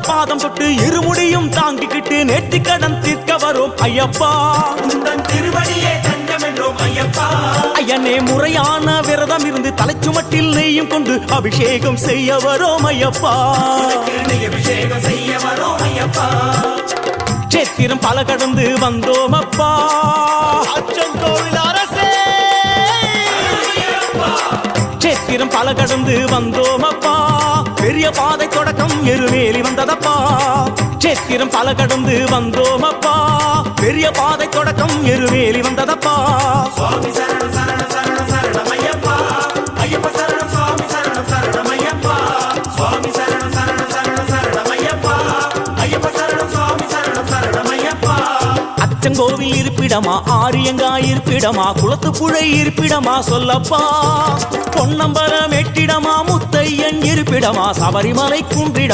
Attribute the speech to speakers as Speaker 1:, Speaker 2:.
Speaker 1: பாதம் தொட்டு இருமுடியும் தாங்கிக்கிட்டு நேர்த்தி கடன் தீர்க்க வரும் ஐயப்பா.
Speaker 2: உந்தன் திருவடியே தஞ்சம் என்றோம் ஐயப்பா.
Speaker 1: ஐயனே முறையான விரதம் இருந்து தலைச்சுமட்டில் நெய்யும் கொண்டு அபிஷேகம் செய்ய வரோம் ஐயப்பா.
Speaker 2: அபிஷேகம் செய்ய வரோம் ஐயப்பா.
Speaker 1: சேத்திரம் பல கடந்து வந்தோம் அப்பா.
Speaker 3: அச்சங்கோவில் அரசே
Speaker 1: சேத்திரம் பல கடந்து வந்தோம் அப்பா. பெரிய பாதை தொடக்கம் எருமேலி வந்ததப்பா. சேத்திரம் பல கடந்து வந்தோம் அப்பா. பெரிய பாதை தொடக்கம் எருமேலி வந்ததப்பா.
Speaker 2: சுவாமி சரணம் சரணம் சரணம் சரணம் ஐயப்பா. ஐயப்ப சரணம் சுவாமி சரணம் சரணம் ஐயப்பா. சுவாமி சரணம் சரணம் சரணம் சரணம் ஐயப்பா. ஐயப்ப சரணம் சுவாமி சரணம் சரணம் ஐயப்பா.
Speaker 1: அச்சங்கோவில் இருப்பிடமா, ஆரியங்காய் இருப்பிடமா, குளத்துப்புழை இருப்பிடமா சொல்லப்பா. பொன்னம்பலம் எட்டிடமா, முத்தையன் இருப்பிடமா, சபரிமலை குன்றிடமா.